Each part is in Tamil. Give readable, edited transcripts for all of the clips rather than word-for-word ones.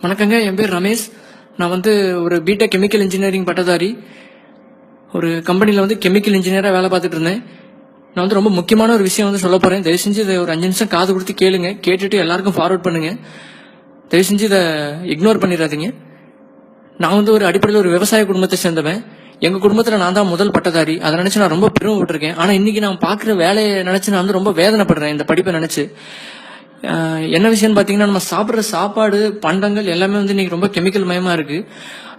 வணக்கங்க. என் பேர் ரமேஷ். நான் ஒரு பிடெக் கெமிக்கல் இன்ஜினியரிங் பட்டதாரி. ஒரு கம்பெனியில் கெமிக்கல் இன்ஜினியராக வேலை பார்த்துட்டு இருந்தேன். நான் ரொம்ப முக்கியமான ஒரு விஷயம் சொல்ல போகிறேன். தயவு செஞ்சு இதை ஒரு 5 நிமிஷம் காது கொடுத்து கேளுங்க. கேட்டுட்டு எல்லாருக்கும் ஃபார்வர்ட் பண்ணுங்க. தயவு செஞ்சு இதை இக்னோர் பண்ணிடாதீங்க. நான் ஒரு அடிப்படையில் ஒரு விவசாய குடும்பத்தை சேர்ந்தவன். எங்கள் குடும்பத்தில் நான் தான் முதல் பட்டதாரி. அதை நினச்சி நான் ரொம்ப பெருமைப்பட்டிருக்கேன். ஆனால் இன்னைக்கு நான் பார்க்குற வேலையை நினச்சி நான் ரொம்ப வேதனைப்படுறேன் இந்த படிப்பை நினச்சி. என்ன விஷயம்னு பார்த்தீங்கன்னா, நம்ம சாப்பிட்ற சாப்பாடு பண்டங்கள் எல்லாமே இன்னைக்கு ரொம்ப கெமிக்கல் மயமா இருக்கு.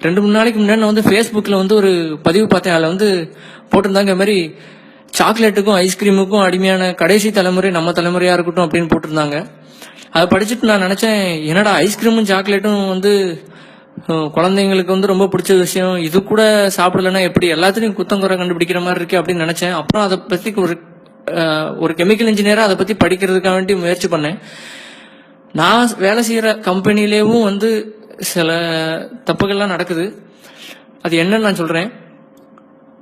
2-3 நாளைக்கு முன்னாடி நான் ஃபேஸ்புக்கில் ஒரு பதிவு பார்த்தேன். அதில் போட்டிருந்தாங்க, இந்த மாதிரி சாக்லேட்டுக்கும் ஐஸ்கிரீமுக்கும் அடிமையான கடைசி தலைமுறை நம்ம தலைமுறையா இருக்கட்டும் அப்படின்னு போட்டிருந்தாங்க. அதை படிச்சுட்டு நான் நினைச்சேன், என்னடா ஐஸ்கிரீமும் சாக்லேட்டும் குழந்தைங்களுக்கு ரொம்ப பிடிச்ச விஷயம், இது கூட சாப்பிடலன்னா எப்படி, எல்லாத்துலயும் குத்தம் குறை கண்டுபிடிக்கிற மாதிரி இருக்கு அப்படின்னு நினைச்சேன். அப்புறம் அதை பத்தி ஒரு கெமிக்கல் இன்ஜினியரா அதை பத்தி படிக்கிறதுக்காக வேண்டி முயற்சி பண்ணேன். நான் வேலை செய்யற கம்பெனிலேயும் சில தப்புகள்லாம் நடக்குது. அது என்னன்னு நான் சொல்றேன்.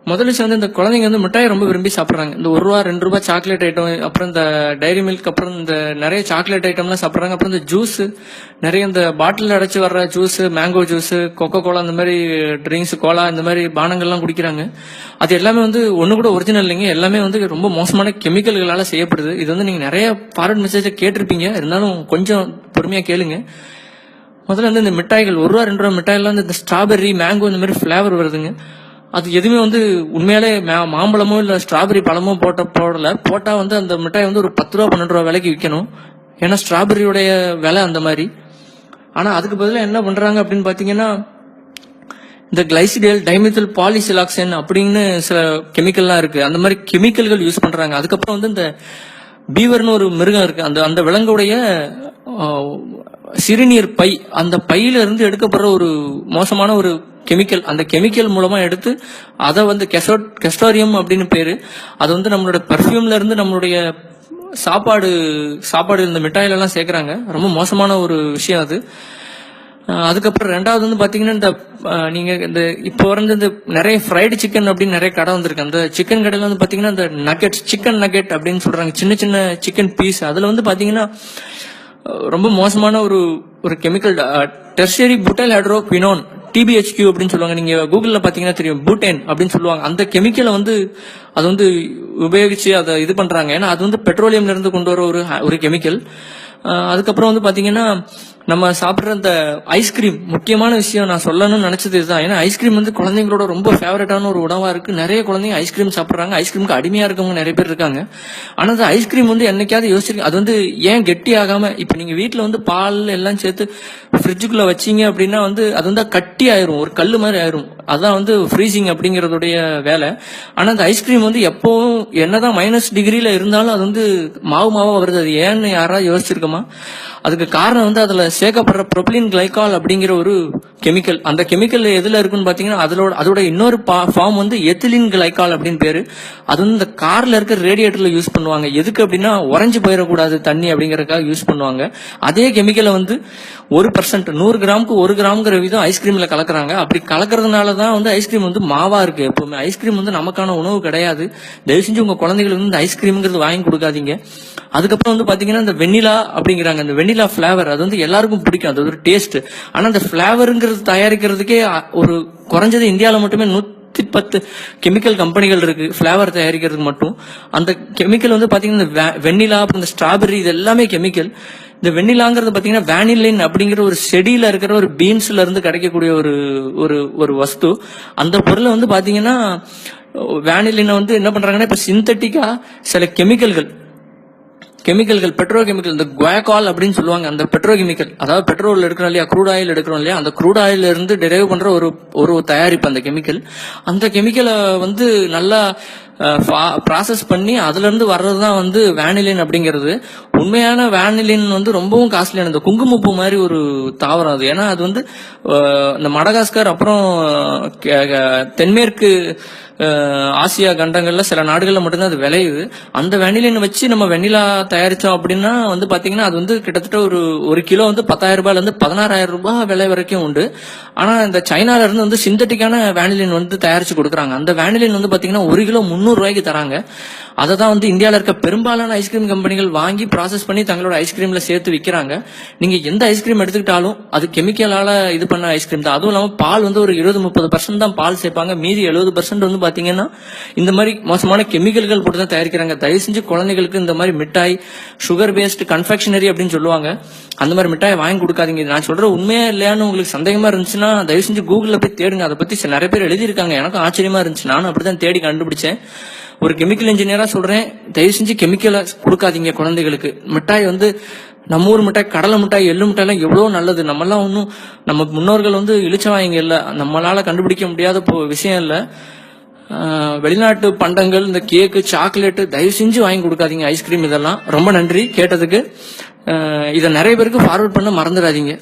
முதல்ல விஷயம் இந்த குழந்தைங்க மிட்டாய் ரொம்ப விரும்பி சாப்பிட்றாங்க. இந்த ₹1-2 சாக்லேட் ஐட்டம், அப்புறம் இந்த டைரி மில்க், அப்புறம் இந்த நிறைய சாக்லேட் ஐட்டம்லாம் சாப்பிட்றாங்க. அப்புறம் இந்த ஜூஸ், நிறைய இந்த பாட்டில் அடைச்சு வர்ற juice, mango juice, Coca Cola, இந்த மாதிரி ட்ரிங்க்ஸ், கோலா, இந்த மாதிரி பானங்கள்லாம் குடிக்கிறாங்க. அது எல்லாமே ஒன்று கூட ஒரிஜினல் இல்லைங்க. எல்லாமே ரொம்ப மோசமான கெமிக்கல்களால செய்யப்படுது. இது நீங்க நிறைய ஃபார்வர்ட் மெசேஜை கேட்டிருப்பீங்க. இருந்தாலும் கொஞ்சம் பொறுமையா கேளுங்க. முதல்ல இந்த மிட்டாய்கள் ₹1-2 மிட்டாய்லாம் இந்த ஸ்ட்ராபெர்ரி, மேங்கோ இந்த மாதிரி ஃபிளேவர் வருதுங்க. அது எதுவுமே உண்மையாலே மாம்பழமோ இல்ல ஸ்ட்ராபெரி பழமோ போட்டா அந்த மிட்டாய் ஒரு ₹10-12 விலைக்கு விற்கணும். ஏன்னா ஸ்ட்ராபெரியோடைய விலை அந்த மாதிரி. ஆனா அதுக்கு பதிலாக என்ன பண்றாங்க அப்படின்னு பாத்தீங்கன்னா, இந்த கிளைசிடேல், டைமெத்தில் பாலிசிலாக்சன் அப்படின்னு சில கெமிக்கல்லாம் இருக்கு. அந்த மாதிரி கெமிக்கல்கள் யூஸ் பண்றாங்க. அதுக்கப்புறம் இந்த பீவர்னு ஒரு மிருகம் இருக்கு. அந்த விலங்குடைய சிறுநீர் பை, அந்த பையில இருந்து எடுக்கப்படுற ஒரு மோசமான ஒரு கெமிக்கல். அந்த கெமிக்கல் மூலமா எடுத்து அதை கெஸ்டோரியம் அப்படின்னு பேரு. அது நம்மளோட பர்ஃபியூம்ல இருந்து நம்மளுடைய சாப்பாடு இந்த மிட்டாயில எல்லாம் சேர்க்கறாங்க. ரொம்ப மோசமான ஒரு விஷயம் அது. அதுக்கப்புறம் ரெண்டாவது பாத்தீங்கன்னா, இந்த நீங்க இந்த இப்போ இந்த நிறைய ஃப்ரைடு சிக்கன் அப்படின்னு நிறைய கடை வந்திருக்கு. அந்த சிக்கன் கடையில பாத்தீங்கன்னா, இந்த நக்கெட்ஸ், சிக்கன் நக்கெட் அப்படின்னு சொல்றாங்க, சின்ன சின்ன சிக்கன் பீஸ். அதுல பாத்தீங்கன்னா ரொம்ப மோசமான ஒரு கெமிக்கல், டெர்ஷரி புட்டைல் ஹைட்ரோகுயினோன், TBHQ அப்படின்னு சொல்லுவாங்க. நீங்க கூகுள்ல பாத்தீங்கன்னா தெரியும், பூட்டேன் அப்படின்னு சொல்லுவாங்க. அந்த கெமிக்கலை அது உபயோகிச்சு அதை இது பண்றாங்க. ஏன்னா அது பெட்ரோலியம்ல இருந்து கொண்டு வர ஒரு கெமிக்கல். அதுக்கப்புறம் பாத்தீங்கன்னா, நம்ம சாப்பிட்ற இந்த ஐஸ்கிரீம், முக்கியமான விஷயம் நான் சொல்லணும்னு நினைச்சது இதுதான். ஏன்னா ஐஸ்கிரீம் குழந்தைங்களோட ரொம்ப ஃபேவரட்டான ஒரு உணவா இருக்கு. நிறைய குழந்தைங்க ஐஸ்கிரீம் சாப்பிட்றாங்க. ஐஸ்கிரீமுக்கு அடிமையா இருக்கவங்க நிறைய பேர் இருக்காங்க. ஆனா அந்த ஐஸ்கிரீம் என்னைக்காவது யோசிச்சிருக்கீங்க, அது ஏன் கெட்டி ஆகாம, இப்ப நீங்க வீட்டுல பால் எல்லாம் சேர்த்து ஃப்ரிட்ஜுக்குள்ள வச்சீங்க அப்படின்னா அது கட்டி ஆயிரும், ஒரு கல்லு மாதிரி ஆயிரும். அதான் ஃப்ரீசிங் அப்படிங்கறதுடைய வேலை. ஆனா அந்த ஐஸ்கிரீம் எப்பவும் என்னதான் -டிகிரில இருந்தாலும் அது மாவா வருது. அது ஏன்னு யாராவது யோசிச்சிருக்கோமா? அதுக்கு காரணம் அதுல சேர்க்கப்படுற ப்ரோபிலின் கிளைகால் அப்படிங்கிற ஒரு கெமிக்கல். அந்த கெமிக்கல் எதுல இருக்குன்னு பாத்தீங்கன்னா, அதோட இன்னொரு ஃபார்ம் எத்திலின் கிளைகால் அப்படின்னு பேரு. அது இந்த கார்ல இருக்க ரேடியேட்டர்ல யூஸ் பண்ணுவாங்க. எதுக்கு அப்படின்னா, உறைஞ்சு போயிடக்கூடாது தண்ணி அப்படிங்கறதுக்காக யூஸ் பண்ணுவாங்க. அதே கெமிக்கலை 1%, 100 கிராமுக்கு 1 கிராம்ங்கிற விதம் ஐஸ்கிரீம்ல கலக்குறாங்க. அப்படி கலக்குறதுனாலதான் ஐஸ்கிரீம் மாவா இருக்கு. எப்பவுமே ஐஸ்கிரீம் நமக்கான உணவு கிடையாது. தயவு செஞ்சு உங்க குழந்தைகளுக்கு இந்த ஐஸ்கிரீம்ங்கிறது வாங்கி கொடுக்காதீங்க. அதுக்கப்புறம் பாத்தீங்கன்னா, இந்த வெண்ணிலா அப்படிங்கிறாங்க. இந்த வெண்ணிலா பிளேவர் அது எல்லாருக்கும் பிடிக்கும். அது ஒரு டேஸ்ட். ஆனா அந்த பிளேவருங்கிறது தயாரிக்கிறதுக்கே ஒரு குறைஞ்சது இந்தியாவில மட்டுமே 110 கெமிக்கல் கம்பெனிகள் இருக்கு பிளேவர் தயாரிக்கிறதுக்கு மட்டும். அந்த கெமிக்கல் பாத்தீங்கன்னா, வெண்ணிலா, அப்புறம் இந்த ஸ்ட்ராபெரி, இது எல்லாமே கெமிக்கல். இந்த வெண்ணிலாங்கிறது பாத்தீங்கன்னா, வேனிலின் அப்படிங்கிற ஒரு செடியில இருக்கிற ஒரு பீன்ஸ்ல இருந்து கிடைக்கக்கூடிய ஒரு வஸ்து. அந்த பொருளை பாத்தீங்கன்னா, வேனிலின் என்ன பண்றாங்கன்னா, இப்ப சிந்தட்டிக்கா சில கெமிக்கல்கள், பெட்ரோ கெமிக்கல், இந்த குவாகால் அப்படின்னு சொல்லுவாங்க. அந்த பெட்ரோ கெமிக்கல், அதாவது பெட்ரோல் எடுக்கிறோம் இல்லையா, க்ரூட் ஆயில் எடுக்கிறோம் இல்லையா, அந்த க்ரூட் ஆயில இருந்து டெரைவ் பண்ற ஒரு தயாரிப்பு அந்த கெமிக்கல். அந்த கெமிக்கலை நல்லா ப்ராசஸ் பண்ணி அதுல இருந்து வர்றதுதான் வேனிலின் அப்படிங்கிறது. உண்மையான வேனிலின் ரொம்பவும் காஸ்ட்லியான, இந்த குங்குமப்பூ மாதிரி ஒரு தாவரம் அது. ஏன்னா அது இந்த மடகாஸ்கர், அப்புறம் தென்மேற்கு ஆசியா கண்டங்கள்ல சில நாடுகள்ல மட்டும்தான் அது விளையுது. அந்த வெனிலின் வச்சு நம்ம வெண்ணிலா தயாரிச்சோம் அப்படின்னா பாத்தீங்கன்னா, அது கிட்டத்தட்ட ஒரு கிலோ ₹10,000 இருந்து ₹16,000 விலை வரைக்கும் உண்டு. ஆனா இந்த சைனால இருந்து சிந்தட்டிக்கான வேனிலின் தயாரிச்சு கொடுக்குறாங்க. அந்த வேனிலின் பாத்தீங்கன்னா 1 கிலோ ரூபாய்க்கு தராங்க. அதை தான் வந்து இந்தியாவில் இருக்க பெரும்பாலான ஐஸ்கிரீம் கம்பெனிகள் வாங்கி ப்ராசஸ் பண்ணி தங்களோட ஐஸ்கிரீம்ல சேர்த்து விற்கிறாங்க. நீங்க எந்த ஐஸ்கிரீம் எடுத்துக்கிட்டாலும் அது கெமிக்கலால இது பண்ண ஐஸ்கிரீம் தான். அதுவும் இல்லாமல் பால் வந்து ஒரு 20-30% தான் பால் சேர்ப்பாங்க. மீதி 70% வந்து பாத்தீங்கன்னா இந்த மாதிரி மோசமான கெமிக்கல்கள் போட்டு தான் தயாரிக்கிறாங்க. தயவு செஞ்சு குழந்தைகளுக்கு இந்த மாதிரி மிட்டாய், சுகர் பேஸ்ட் கன்ஃபெக்ஷனரி அப்படின்னு சொல்லுவாங்க, அந்த மாதிரி மிட்டாய் வாங்கி கொடுக்காதீங்க. நான் சொல்ற உண்மையா இல்லையான்னு உங்களுக்கு சந்தேகமா இருந்துச்சுன்னா தயவு செஞ்சு கூகுள்ல போய் தேடுங்க. அதை பத்தி நிறைய பேர் எழுதியிருக்காங்க. எனக்கும் ஆச்சரியமா இருந்துச்சு. நானும் அப்படிதான் தேடி கண்டுபிடிச்சேன். ஒரு கெமிக்கல் இன்ஜினியரா சொல்றேன், தயவு செஞ்சு கெமிக்கலை கொடுக்காதீங்க குழந்தைகளுக்கு. மிட்டாய் வந்து நம்ம ஊர் மிட்டாய், கடலை மிட்டாய், எள்ளு மிட்டாய் எல்லாம் எவ்வளவு நல்லது. நம்மெல்லாம் ஒன்றும் நம்ம முன்னோர்கள் வந்து இழிச்சவாங்க இல்ல, நம்மளால கண்டுபிடிக்க முடியாத விஷயம் இல்ல. வெளிநாட்டு பண்டங்கள், இந்த கேக்கு, சாக்லேட் தயவு செஞ்சு வாங்கி கொடுக்காதீங்க. ஐஸ்கிரீம் இதெல்லாம். ரொம்ப நன்றி கேட்டதுக்கு. இதை நிறைய பேருக்கு ஃபார்வர்ட் பண்ண மறந்துடாதீங்க.